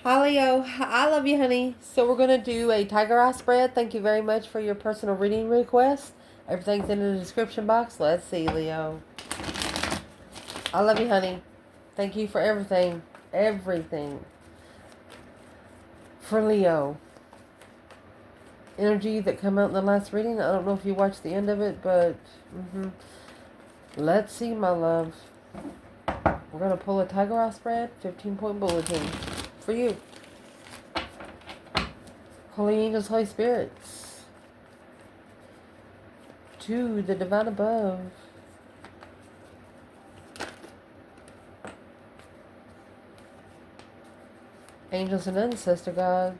Hi Leo, I love you, honey. So we're gonna do a tiger eye spread. Thank you very much for your personal reading request. Everything's in the description box. Let's see, Leo. I love you, honey. Thank you for everything, everything. For Leo, energy that come out in the last reading. I don't know if you watched the end of it, but let's see, my love. We're gonna pull a tiger eye spread, 15-point bulletin for you. Holy angels, Holy spirits, to the divine above. Angels and ancestor gods.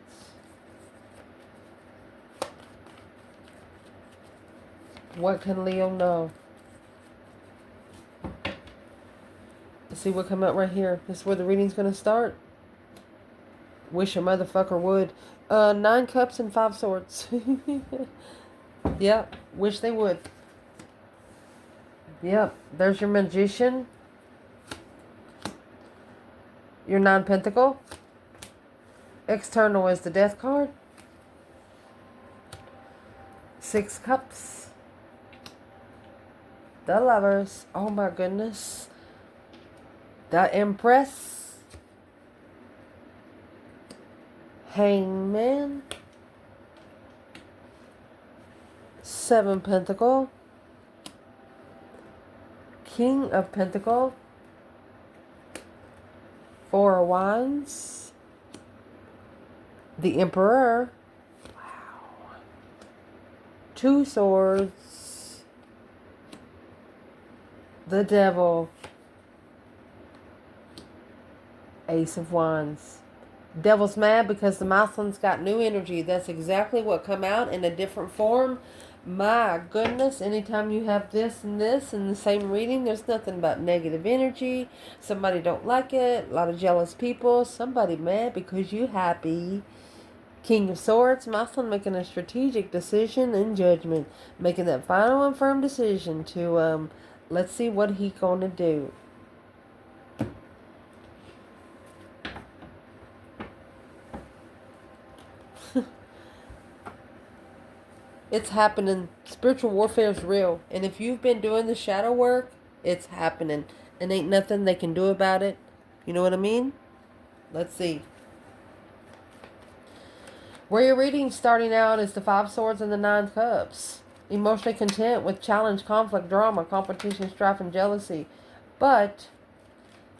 What can Leo know? Let's see what come out right here. This is where the reading's going to start. Wish a motherfucker would. 9 cups and 5 swords. Yep. Wish they would. Yep. There's your magician. Your 9 pentacle. External is the death card. 6 cups. The lovers. Oh my goodness. The empress. Hangman. 7 pentacle. King of pentacle. 4 wands. The emperor. Wow. 2 swords. The devil. Ace of wands. Devil's mad because the Muslim's got new energy. That's exactly what come out in a different form. My goodness, anytime you have this and this in the same reading, there's nothing about negative energy. Somebody don't like it. A lot of jealous people. Somebody mad because you happy. King of Swords, Muslim making a strategic decision and judgment. Making that final and firm decision to, let's see what he gonna do. It's happening. Spiritual warfare is real. And if you've been doing the shadow work, it's happening. And ain't nothing they can do about it. You know what I mean? Let's see. Where your reading starting out is the 5 swords and the 9 cups. Emotionally content with challenge, conflict, drama, competition, strife, and jealousy. But,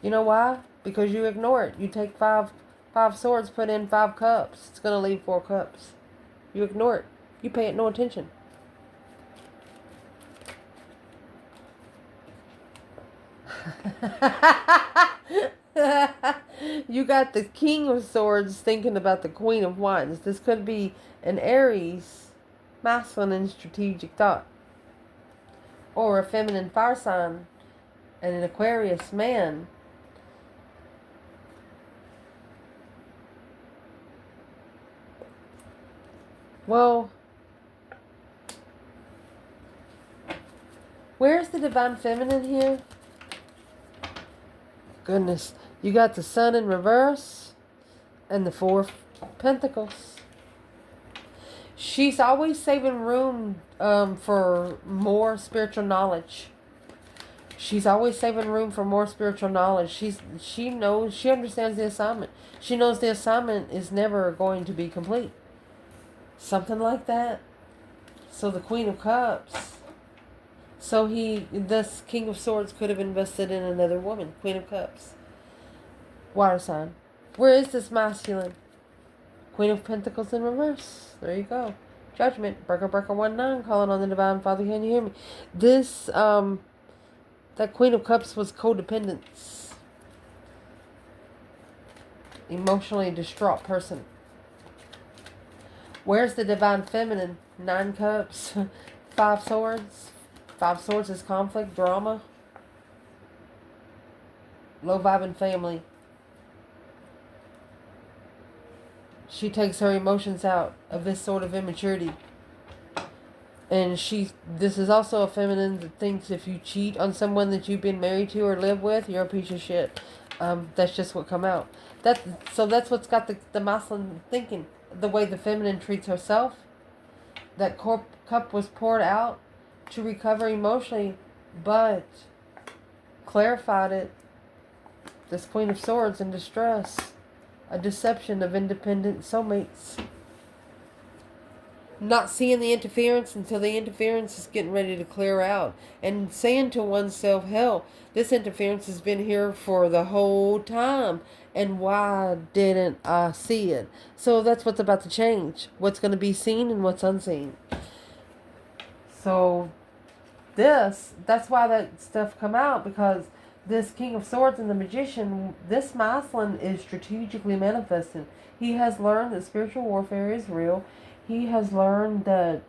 you know why? Because you ignore it. You take five swords, put in 5 cups. It's going to leave 4 cups. You ignore it. You pay it no attention. You got the King of Swords thinking about the Queen of Wands. This could be an Aries, masculine and strategic thought. Or a feminine fire sign and an Aquarius man. Well, where's the divine feminine here? Goodness. You got the sun in reverse and the 4 pentacles. She's always saving room for more spiritual knowledge. She's always saving room for more spiritual knowledge. She knows, she understands the assignment. She knows the assignment is never going to be complete. Something like that. So the Queen of Cups. So this King of Swords could have invested in another woman. Queen of Cups. Water sign. Where is this masculine? Queen of Pentacles in reverse. There you go. Judgment. Breaker 19. Calling on the Divine Father. Can you hear me? This, that Queen of Cups was codependence. Emotionally distraught person. Where's the Divine Feminine? 9 cups. 5 swords. 5 swords is conflict, drama. Low vibing family. She takes her emotions out of this sort of immaturity. And this is also a feminine that thinks if you cheat on someone that you've been married to or live with, you're a piece of shit. That's just what come out. So that's what's got the masculine thinking. The way the feminine treats herself. That cup was poured out to recover emotionally, but clarified it. This Queen of Swords in distress. A deception of independent soulmates. Not seeing the interference until the interference is getting ready to clear out. And saying to oneself, hell, this interference has been here for the whole time. And why didn't I see it? So that's what's about to change. What's going to be seen and what's unseen. So that's why that stuff come out. Because this King of Swords and the Magician, this masculine is strategically manifesting. He has learned that spiritual warfare is real. He has learned that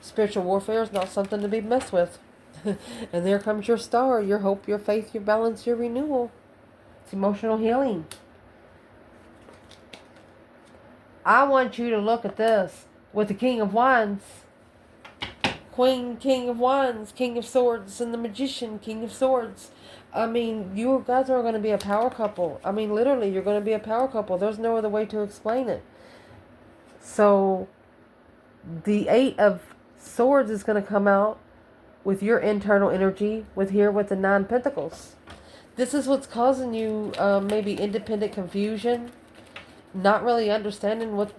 spiritual warfare is not something to be messed with. And there comes your star, your hope, your faith, your balance, your renewal. It's emotional healing. I want you to look at this with the King of Wands. Queen, King of Wands, King of Swords, and the Magician, King of Swords. I mean, you guys are going to be a power couple. I mean, literally, you're going to be a power couple. There's no other way to explain it. So, the Eight of Swords is going to come out with your internal energy with the Nine Pentacles. This is what's causing you maybe independent confusion. Not really understanding what,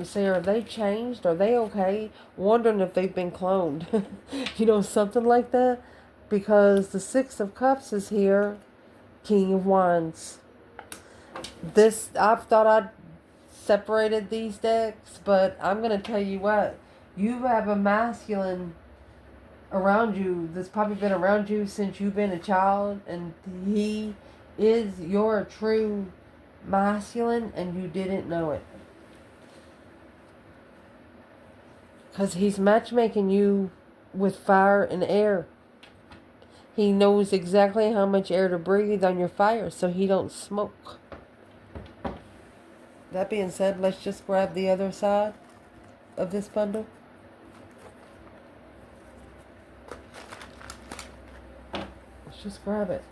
say, are they changed? Are they okay? Wondering if they've been cloned. Something like that. Because the Six of Cups is here. King of Wands. I've thought I'd separated these decks, but I'm going to tell you what. You have a masculine around you that's probably been around you since you've been a child, and he is your true masculine, and you didn't know it. Because he's matchmaking you with fire and air. He knows exactly how much air to breathe on your fire so he don't smoke. That being said, let's just grab the other side of this bundle. Let's just grab it.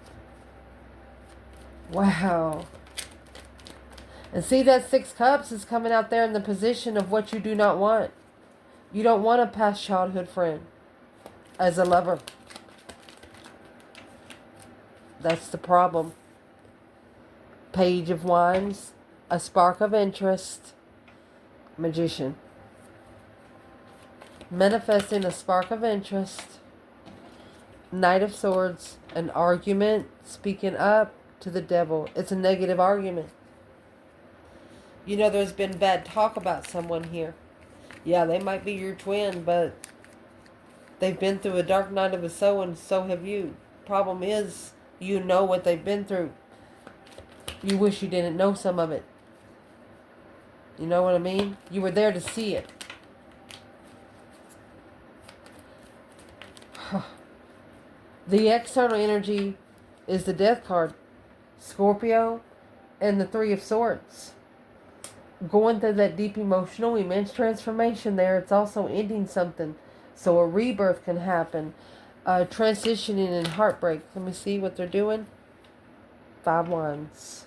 Wow. And see, that Six Cups is coming out there in the position of what you do not want. You don't want a past childhood friend as a lover. That's the problem. Page of Wands, a spark of interest, Magician. Manifesting a spark of interest, Knight of Swords, an argument, speaking up to the devil. It's a negative argument. There's been bad talk about someone here. Yeah, they might be your twin, but they've been through a dark night of a soul, and so have you. Problem is, you know what they've been through. You wish you didn't know some of it. You know what I mean? You were there to see it. The external energy is the Death card. Scorpio and the Three of Swords. Going through that deep emotional, immense transformation there. It's also ending something. So a rebirth can happen. Transitioning and heartbreak. Let me see what they're doing. Five Wands.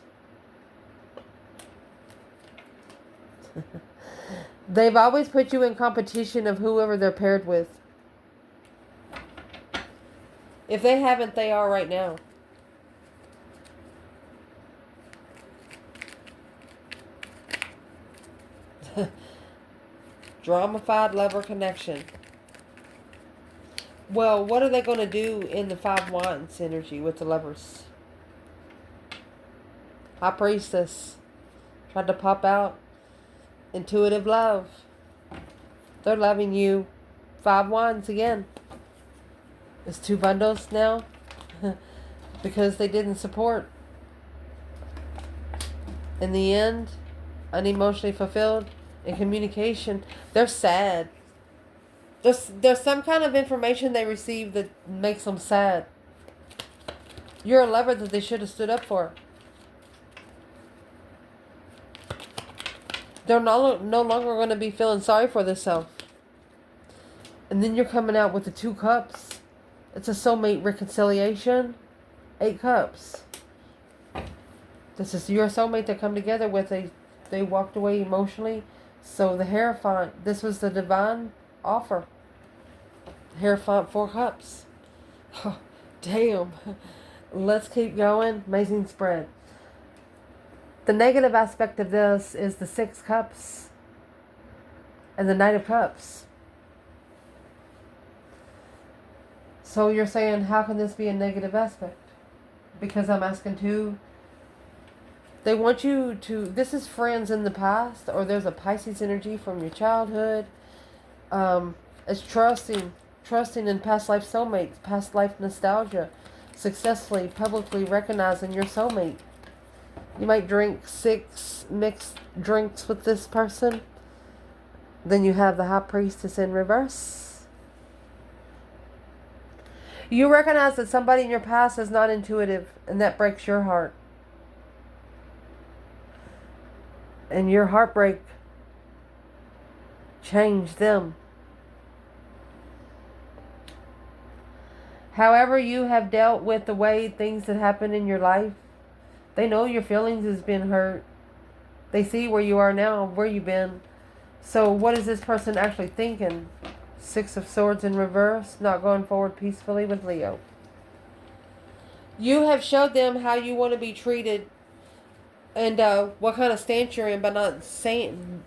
They've always put you in competition of whoever they're paired with. If they haven't, they are right now. Dramified lover connection. Well, what are they going to do in the Five Wands energy with the lovers? High Priestess. Tried to pop out. Intuitive love. They're loving you. Five Wands again. It's two bundles now. Because they didn't support. In the end, unemotionally fulfilled in communication. They're sad. There's some kind of information they receive that makes them sad. You're a lover that they should have stood up for. They're no longer going to be feeling sorry for themselves. And then you're coming out with the Two Cups. It's a soulmate reconciliation. 8 Cups. This is your soulmate that come together with. They walked away emotionally. So the Hierophant, this was the divine offer. Hierophant, 4 cups. Oh, damn. Let's keep going. Amazing spread. The negative aspect of this is the 6 cups and the Knight of Cups. So you're saying, how can this be a negative aspect? Because I'm asking too. They want you to, this is friends in the past, or there's a Pisces energy from your childhood. It's trusting in past life soulmates, past life nostalgia, successfully, publicly recognizing your soulmate. You might drink 6 mixed drinks with this person. Then you have the High Priestess in reverse. You recognize that somebody in your past is not intuitive, and that breaks your heart. And your heartbreak changed them. However you have dealt with the way things that happen in your life, they know your feelings has been hurt. They see where you are now, where you've been. So what is this person actually thinking? 6 of Swords in reverse, not going forward peacefully with Leo. You have showed them how you want to be treated and what kind of stance you're in, by not saying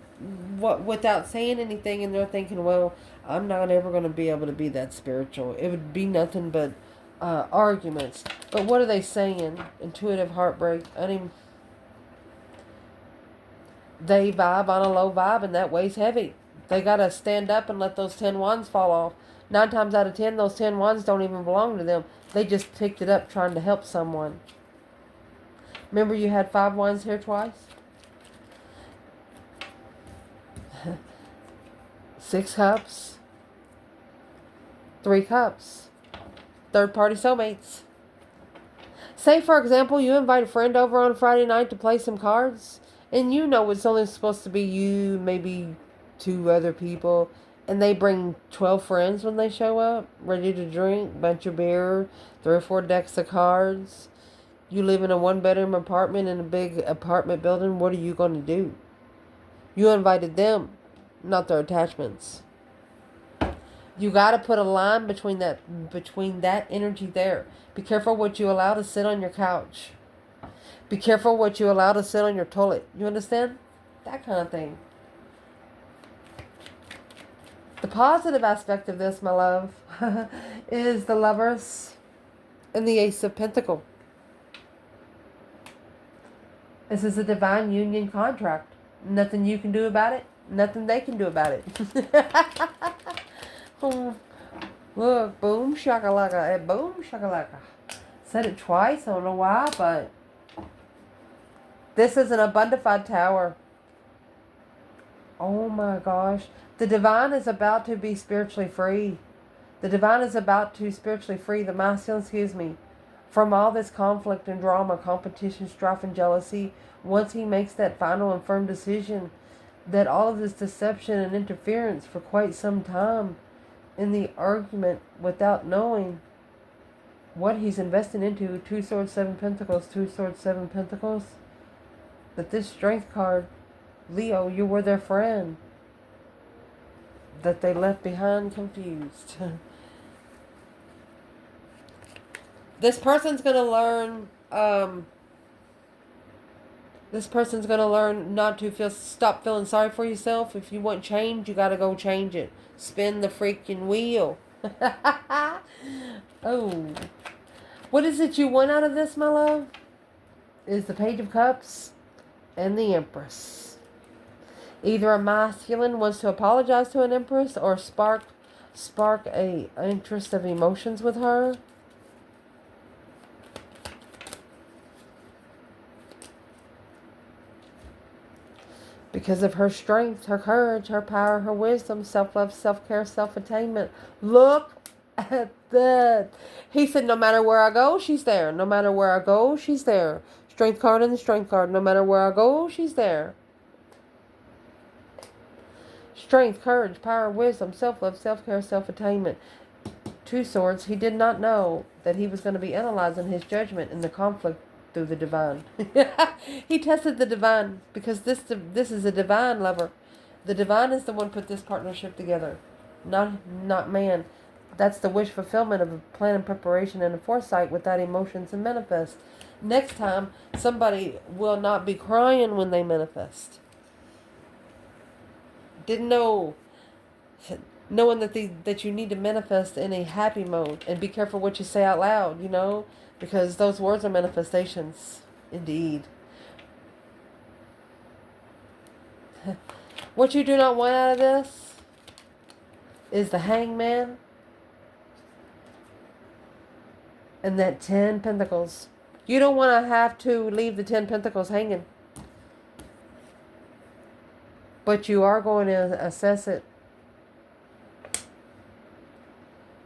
without saying anything, and they're thinking, well, I'm not ever going to be able to be that spiritual. It would be nothing but arguments. But what are they saying? Intuitive heartbreak. I mean, they vibe on a low vibe, and that weighs heavy. They got to stand up and let those 10 wands fall off. 9 times out of 10, those 10 wands don't even belong to them. They just picked it up trying to help someone. Remember, you had 5 wands here twice? 6 cups. 3 cups. Third party soulmates. Say, for example, you invite a friend over on Friday night to play some cards, and you know it's only supposed to be you, maybe 2 other people, and they bring 12 friends when they show up, ready to drink, bunch of beer, 3 or 4 decks of cards. You live in a 1-bedroom apartment in a big apartment building. What are you going to do? You invited them, not their attachments. You got to put a line between that energy there. Be careful what you allow to sit on your couch. Be careful what you allow to sit on your toilet. You understand? That kind of thing. The positive aspect of this, my love, is the Lovers and the Ace of Pentacles. This is a divine union contract. Nothing you can do about it. Nothing they can do about it. Look, boom shakalaka, and boom shakalaka. Said it twice. I don't know why, but this is an abundified tower. Oh my gosh. The divine is about to be spiritually free. The divine is about to spiritually free the masculine, from all this conflict and drama, competition, strife, and jealousy. Once he makes that final and firm decision that all of this deception and interference for quite some time in the argument without knowing what he's investing into, 2 swords, 7 pentacles, 2 swords, 7 pentacles, that this strength card, Leo, you were their friend, that they left behind confused. This person's going to learn, not to stop feeling sorry for yourself. If you want change, you got to go change it. Spin the freaking wheel. Oh. What is it you want out of this, my love? Is the Page of Cups and the Empress. Either a masculine wants to apologize to an Empress or spark a interest of emotions with her. Because of her strength, her courage, her power, her wisdom, self-love, self-care, self-attainment. Look at that. He said, no matter where I go, she's there. No matter where I go, she's there. Strength card and the strength card. No matter where I go, she's there. Strength, courage, power, wisdom, self-love, self-care, self-attainment. 2 swords. He did not know that he was going to be analyzing his judgment in the conflict through the divine. He tested the divine because this is a divine lover. The divine is the one put this partnership together, not man. That's the wish fulfillment of a plan and preparation and a foresight without emotions and manifest. Next time, somebody will not be crying when they manifest. Didn't know, knowing that you need to manifest in a happy mode, and be careful what you say out loud, because those words are manifestations, indeed. What you do not want out of this is the hangman and that 10 pentacles. You don't want to have to leave the 10 pentacles hanging. But you are going to assess it.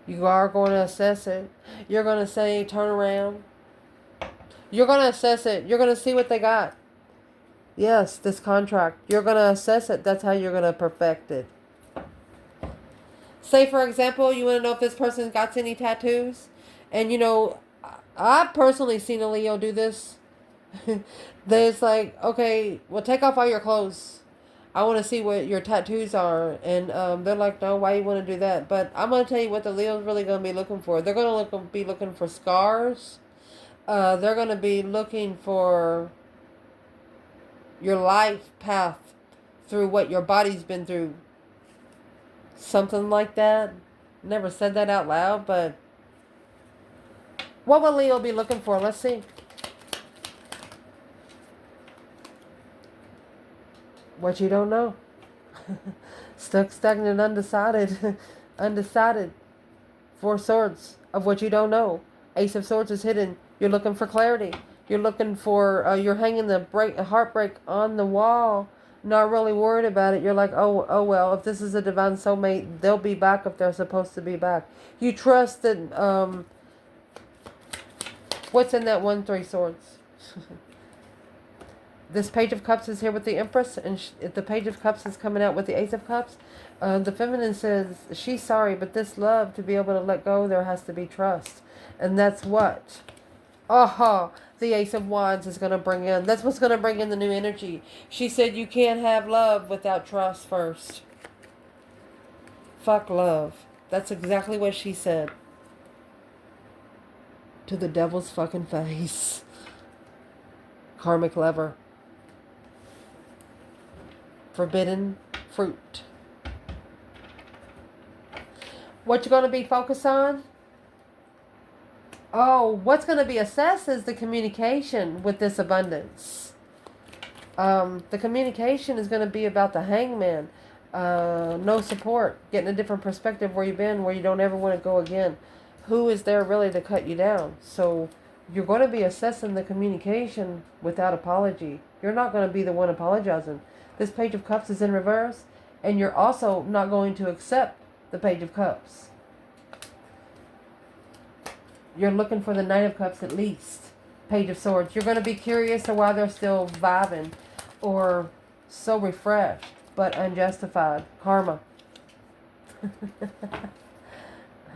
You are going to assess it. You're going to say, turn around. You're going to assess it. You're going to see what they got. Yes, this contract. You're going to assess it. That's how you're going to perfect it. Say, for example, you want to know if this person got any tattoos. And, I've personally seen a Leo do this. There's like, okay, well, take off all your clothes. I want to see what your tattoos are. And they're like, no, why you want to do that? But I'm going to tell you what the Leo's really going to be looking for. They're going to be looking for scars. They're going to be looking for your life path through what your body's been through. Something like that. Never said that out loud, but what will Leo be looking for? Let's see. What you don't know. Stuck, stagnant, undecided. Undecided. 4 swords of what you don't know. Ace of Swords is hidden. You're looking for clarity. You're looking for, you're hanging the heartbreak on the wall. Not really worried about it. You're like, oh well, if this is a divine soulmate, they'll be back if they're supposed to be back. You trust that, what's in that 1-3 swords? This Page of Cups is here with the Empress, and the Page of Cups is coming out with the Ace of Cups. The feminine says, she's sorry, but this love, to be able to let go, there has to be trust. And that's what? The Ace of Wands is going to bring in. That's what's going to bring in the new energy. She said you can't have love without trust first. Fuck love. That's exactly what she said. To the devil's fucking face. Karmic lover. Forbidden fruit. What you're going to be focused on? Oh, what's going to be assessed is the communication with this abundance. The communication is going to be about the hangman. No support. Getting a different perspective where you've been, where you don't ever want to go again. Who is there really to cut you down? So you're going to be assessing the communication without apology. You're not going to be the one apologizing. This Page of Cups is in reverse. And you're also not going to accept the Page of Cups. You're looking for the Knight of Cups at least. Page of Swords. You're going to be curious to why they're still vibing or so refreshed, but unjustified. Karma.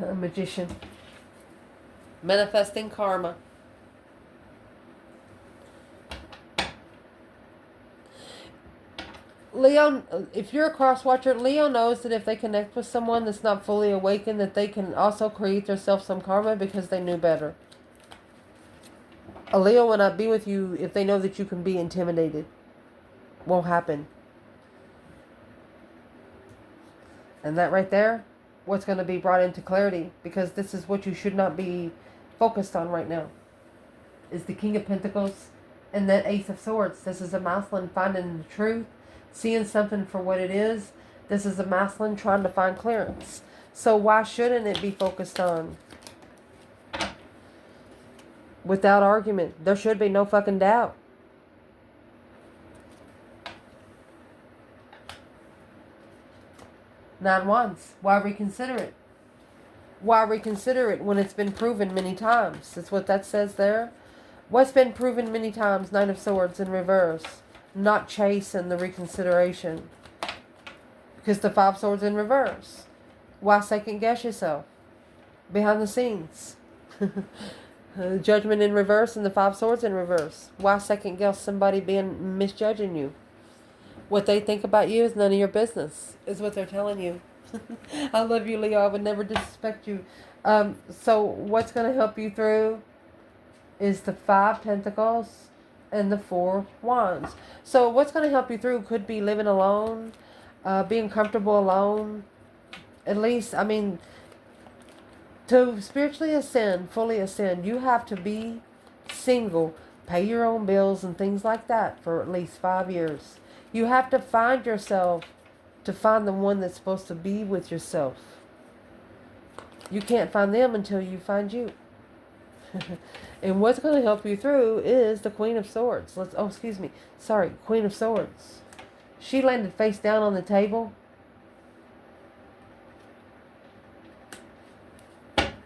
A magician. Manifesting karma. Leo, if you're a cross watcher, Leo knows that if they connect with someone that's not fully awakened, that they can also create themselves some karma because they knew better. A Leo will not be with you if they know that you can be intimidated. Won't happen. And that right there, what's going to be brought into clarity, because this is what you should not be focused on right now, is the King of Pentacles and that Ace of Swords. This is a masculine finding the truth. Seeing something for what it is. This is a masculine trying to find clearance. So why shouldn't it be focused on? Without argument. There should be no fucking doubt. Nine Wands. Why reconsider it? Why reconsider it when it's been proven many times? That's what that says there. What's been proven many times? Nine of Swords in reverse. Not chasing the reconsideration. Because the 5 swords in reverse. Why second guess yourself? Behind the scenes. Judgment in reverse and the 5 swords in reverse. Why second guess somebody being misjudging you? What they think about you is none of your business, is what they're telling you. I love you, Leo. I would never disrespect you. So what's going to help you through is the 5 pentacles and the 4 wands. So what's going to help you through could be living alone, being comfortable alone. At least, I mean, to spiritually ascend, fully ascend, you have to be single, pay your own bills and things like that for at least 5 years. You have to find yourself to find the one that's supposed to be with yourself. You can't find them until you find you. And what's going to help you through is the Queen of Swords. Queen of Swords. She landed face down on the table.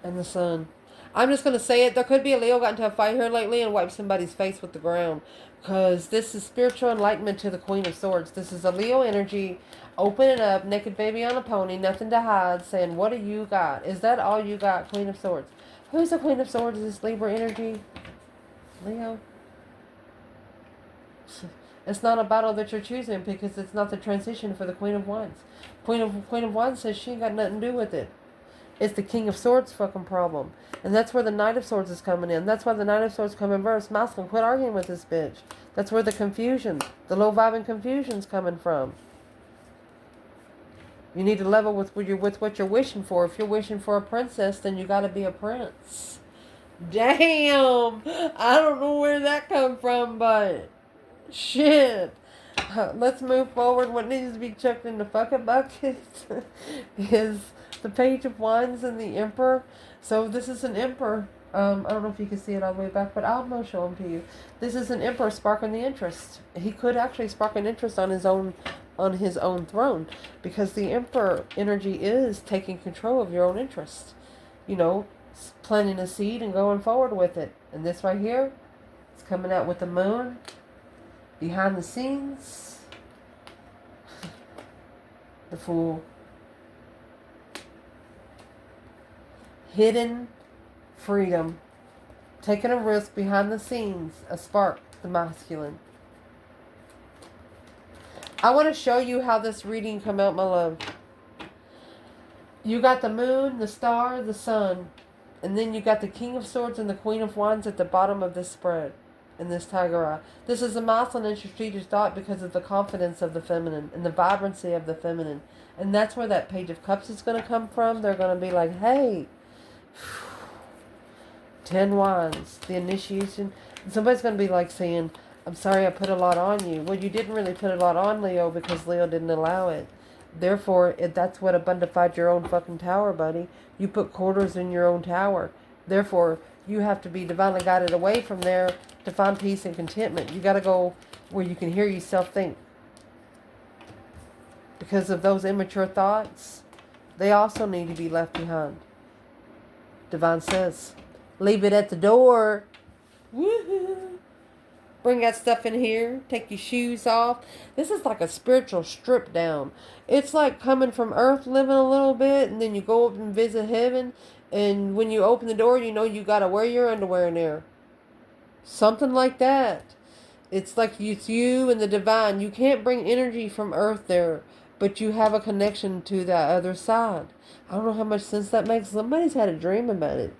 And the Sun. I'm just going to say it. There could be a Leo got into a fight here lately and wiped somebody's face with the ground. Because this is spiritual enlightenment to the Queen of Swords. This is a Leo energy. Opening up, naked baby on a pony, nothing to hide, saying, what do you got? Is that all you got, Queen of Swords? Who's the Queen of Swords? Is this Libra energy? Leo? It's not a battle that you're choosing because it's not the transition for the Queen of Wands. Queen of Wands says she ain't got nothing to do with it. It's the King of Swords fucking problem. And that's where the Knight of Swords is coming in. That's why the Knight of Swords come in verse. Masculine, quit arguing with this bitch. That's where the confusion, the low vibing confusion's coming from. You need to level with what you're wishing for. If you're wishing for a princess, then you got to be a prince. Damn! I don't know where that come from, but shit. Let's move forward. What needs to be chucked in the fucking bucket is the Page of Wands and the Emperor. So this is an Emperor. I don't know if you can see it all the way back, but I'll show them to you. This is an Emperor sparking the interest. He could actually spark an interest on his own throne, because the Emperor energy is taking control of your own interest. You know, planting a seed and going forward with it. And this right here, it's coming out with the Moon behind the scenes. The Fool. Hidden freedom. Taking a risk behind the scenes. A spark. The Masculine. I want to show you how this reading come out, my love. You got the Moon, the Star, the Sun. And then you got the King of Swords and the Queen of Wands at the bottom of this spread. In this tiger eye. This is a masculine and strategic thought because of the confidence of the feminine and the vibrancy of the feminine. And that's where that Page of Cups is going to come from. They're going to be like, hey, 10 Wands, the initiation. And somebody's going to be like saying, I'm sorry I put a lot on you. Well, you didn't really put a lot on Leo because Leo didn't allow it. Therefore, that's what abundified your own fucking tower, buddy. You put quarters in your own tower. Therefore, you have to be divinely guided away from there to find peace and contentment. You got to go where you can hear yourself think. Because of those immature thoughts, they also need to be left behind. Divine says, leave it at the door. Woohoo! Bring that stuff in here. Take your shoes off. This is like a spiritual strip down. It's like coming from earth, living a little bit, and then you go up and visit heaven. And when you open the door, you know you got to wear your underwear in there. Something like that. It's like it's you and the divine. You can't bring energy from earth there, but you have a connection to that other side. I don't know how much sense that makes. Somebody's had a dream about it.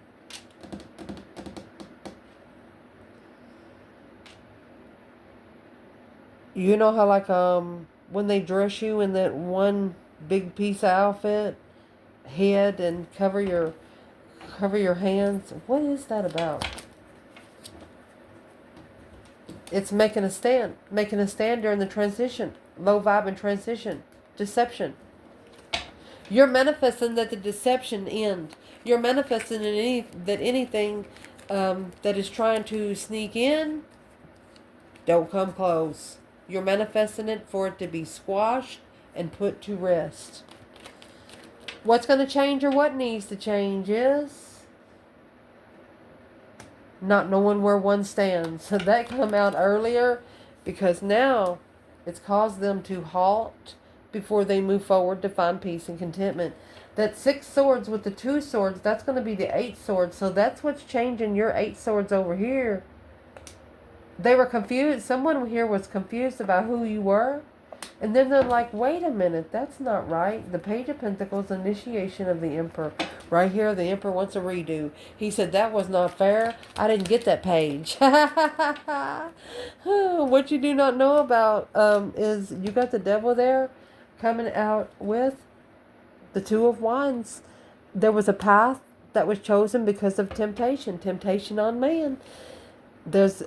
You know how like when they dress you in that one big piece of outfit, head and cover your hands. What is that about? It's making a stand during the transition, low vibe and transition, deception. You're manifesting that the deception end. You're manifesting that anything that is trying to sneak in, don't come close. You're manifesting it for it to be squashed and put to rest. What's going to change or what needs to change is not knowing where one stands. So that come out earlier because now it's caused them to halt before they move forward to find peace and contentment. That 6 swords with the 2 swords, that's going to be the 8 swords. So that's what's changing your 8 swords over here. They were confused. Someone here was confused about who you were. And then they're like, wait a minute, that's not right. The Page of Pentacles, initiation of the Emperor. Right here, the Emperor wants a redo. He said, that was not fair. I didn't get that page. What you do not know about is you got the Devil there coming out with the 2 of Wands. There was a path that was chosen because of temptation. Temptation on man. There's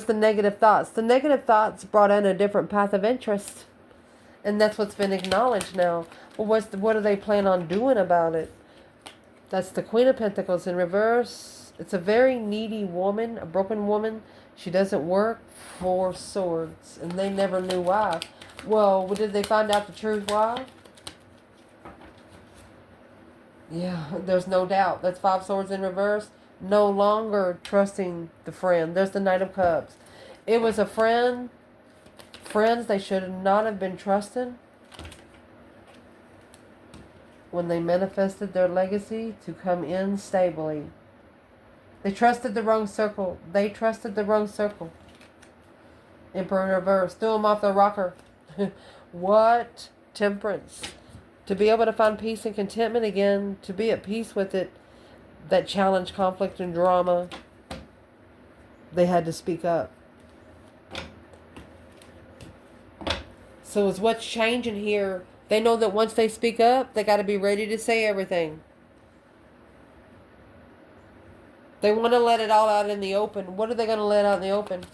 the negative thoughts. The negative thoughts brought in a different path of interest. And that's what's been acknowledged now. Well, what do they plan on doing about it? That's the Queen of Pentacles in reverse. It's a very needy woman, a broken woman. She doesn't work. 4 swords. And they never knew why. Well, did they find out the truth why? Yeah, there's no doubt. That's 5 swords in reverse. No longer trusting the friend. There's the Knight of Cups. It was a friend. Friends they should not have been trusting when they manifested their legacy to come in stably. They trusted the wrong circle. They trusted the wrong circle. Emperor in reverse. Threw them off the rocker. What? Temperance. To be able to find peace and contentment again. To be at peace with it. That challenge, conflict, and drama. They had to speak up. So is what's changing here. They know that once they speak up, they got to be ready to say everything. They want to let it all out in the open. What are they going to let out in the open?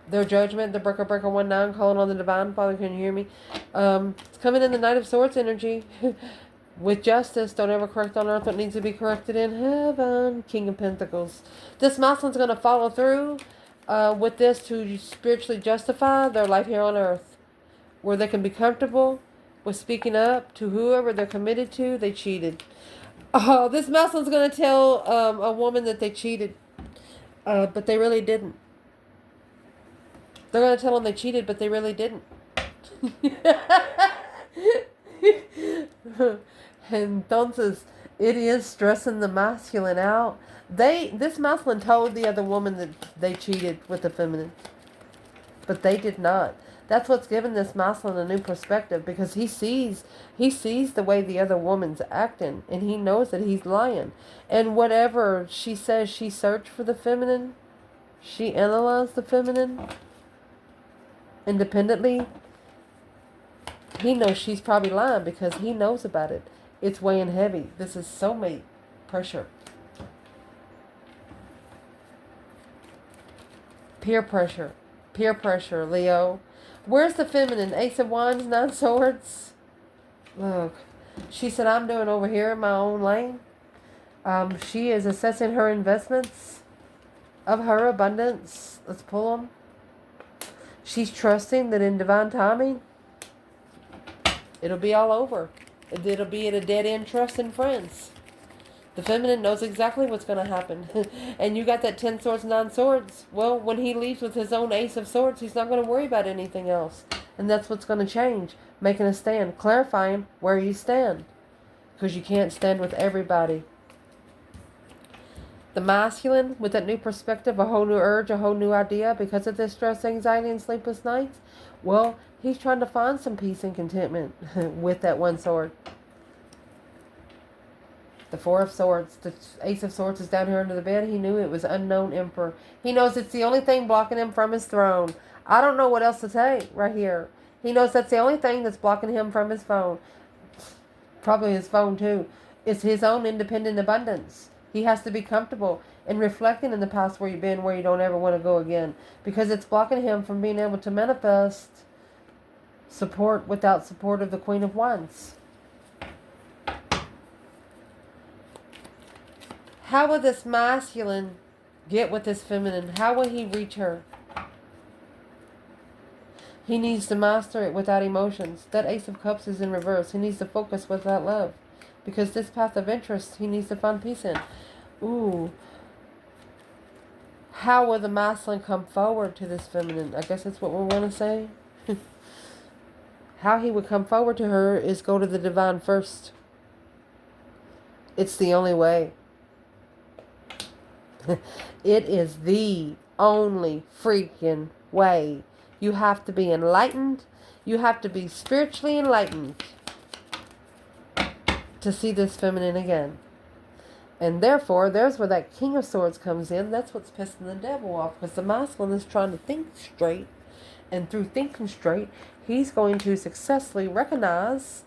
Their judgment, the breaker 19, calling on the divine. Father, can you hear me? It's coming in the Knight of Swords energy. With justice, don't ever correct on earth what needs to be corrected in heaven. King of Pentacles. This masculine's going to follow through with this to spiritually justify their life here on earth. Where they can be comfortable with speaking up to whoever they're committed to. They cheated. Oh, this masculine's going to tell a woman that they cheated. But they really didn't. They're going to tell them they cheated, but they really didn't. Entonces, it is stressing the masculine out. This masculine told the other woman that they cheated with the feminine. But they did not. That's what's given this masculine a new perspective, because he sees the way the other woman's acting, and he knows that he's lying. And whatever she says, she searched for the feminine, she analyzed the feminine independently. He knows she's probably lying because he knows about it. It's weighing heavy. This is soulmate pressure. Peer pressure. Peer pressure, Leo. Where's the feminine? Ace of Wands, 9 swords. Look. She said, I'm doing over here in my own lane. She is assessing her investments of her abundance. Let's pull them. She's trusting that in divine timing, it'll be all over. It'll be at a dead end trust in friends. The feminine knows exactly what's going to happen. And you got that 10 swords, 9 swords. Well, when he leaves with his own ace of swords, he's not going to worry about anything else. And that's what's going to change. Making a stand. Clarifying where you stand. Because you can't stand with everybody. The masculine, with that new perspective, a whole new urge, a whole new idea, because of this stress, anxiety, and sleepless nights, well, he's trying to find some peace and contentment with that 1 sword. The 4 of swords, the Ace of Swords is down here under the bed. He knew it was unknown emperor. He knows it's the only thing blocking him from his throne. I don't know what else to say right here. He knows that's the only thing that's blocking him from his phone. Probably his phone too. It's his own independent abundance. He has to be comfortable and reflecting in the past where you've been, where you don't ever want to go again. Because it's blocking him from being able to manifest support without support of the Queen of Wands. How will this masculine get with this feminine? How will he reach her? He needs to master it without emotions. That Ace of Cups is in reverse. He needs to focus without love. Because this path of interest, he needs to find peace in. Ooh. How will the masculine come forward to this feminine? I guess that's what we want to say. how he would come forward to her is go to the divine first. It's the only way. It is the only freaking way. You have to be enlightened. You have to be spiritually enlightened to see this feminine again. And therefore, there's where that King of Swords comes in. That's what's pissing the devil off, because the masculine is trying to think straight. And through thinking straight, he's going to successfully recognize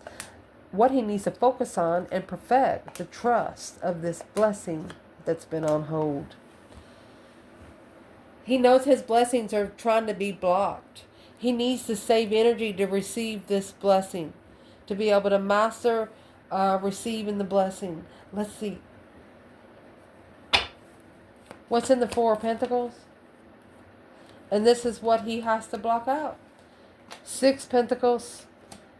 what he needs to focus on and perfect the trust of this blessing that's been on hold. He knows his blessings are trying to be blocked. He needs to save energy to receive this blessing, to be able to master receiving the blessing. Let's see. What's in the Four of Pentacles? And this is what he has to block out. 6 Pentacles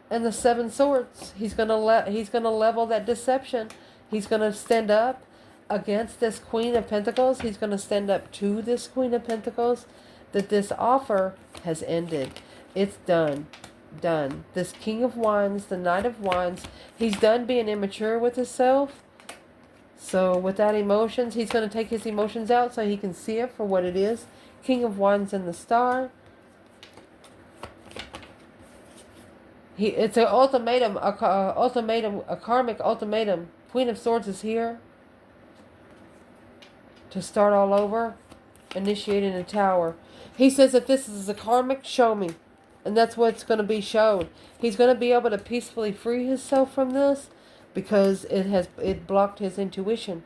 and the 7 Swords. He's gonna level that deception. He's gonna stand up against this Queen of Pentacles. He's gonna stand up to this Queen of Pentacles. That this offer has ended. It's done. Done. This King of Wands, the Knight of Wands, he's done being immature with himself. So without emotions, he's going to take his emotions out so he can see it for what it is. King of Wands and the Star. It's an ultimatum, a karmic ultimatum. Queen of Swords is here to start all over, initiating a tower. He says if this is a karmic, show me. And that's what's going to be shown. He's going to be able to peacefully free himself from this, because it blocked his intuition.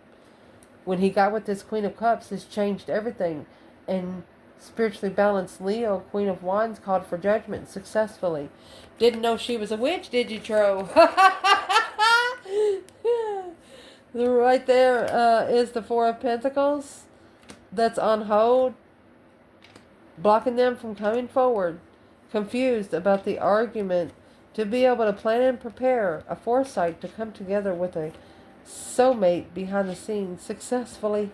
When he got with this Queen of Cups, it's changed everything. And spiritually balanced Leo, Queen of Wands, called for judgment successfully. Didn't know she was a witch, did you, Tro? Right there is the Four of Pentacles. That's on hold. Blocking them from coming forward. Confused about the argument. To be able to plan and prepare a foresight to come together with a soulmate behind the scenes successfully.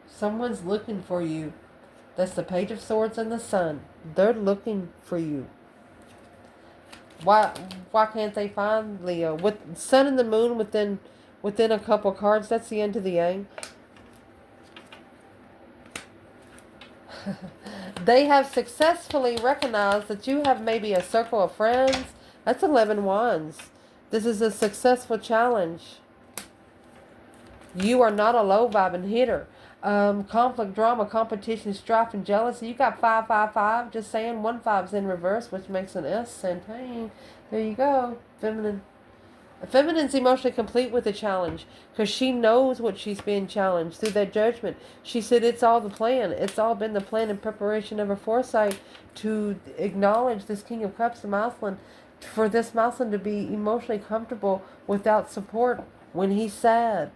Someone's looking for you. That's the Page of Swords and the Sun. They're looking for you. Why can't they find Leo? With Sun and the Moon within a couple cards, that's the end of the yang. They have successfully recognized that you have maybe a circle of friends. That's 11 Wands. This is a successful challenge. You are not a low-vibing hitter. Conflict, drama, competition, strife, and jealousy. You got 5, 5, 5. Just saying 1 5's in reverse, which makes an S. Santain. There you go. Feminine. Feminine's emotionally complete with the challenge, because she knows what she's being challenged through that judgment. She said it's all the plan. It's all been the plan and preparation of her foresight to acknowledge this King of Cups, the masculine, for this masculine to be emotionally comfortable without support when he's sad.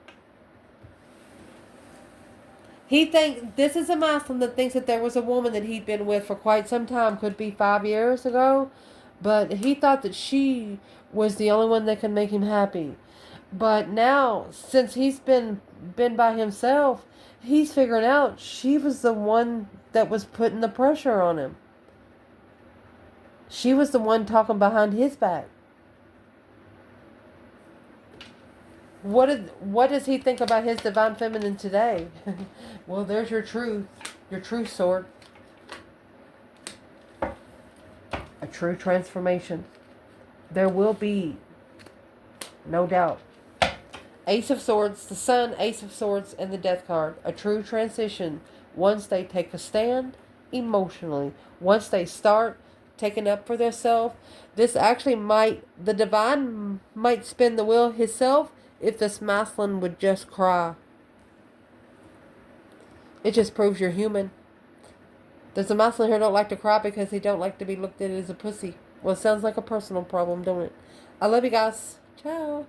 This is a masculine that thinks that there was a woman that he'd been with for quite some time, could be 5 years ago, but he thought that she was the only one that could make him happy. But now, since he's been by himself, he's figuring out she was the one that was putting the pressure on him. She was the one talking behind his back. What does he think about his divine feminine today? Well, there's your truth sword. A true transformation. There will be, no doubt. Ace of Swords, the Sun, Ace of Swords, and the Death card. A true transition once they take a stand emotionally. Once they start taking up for themselves. This actually the divine might spin the wheel himself if this masculine would just cry. It just proves you're human. Does the masculine here don't like to cry because he don't like to be looked at as a pussy? Well, it sounds like a personal problem, don't it? I love you guys. Ciao.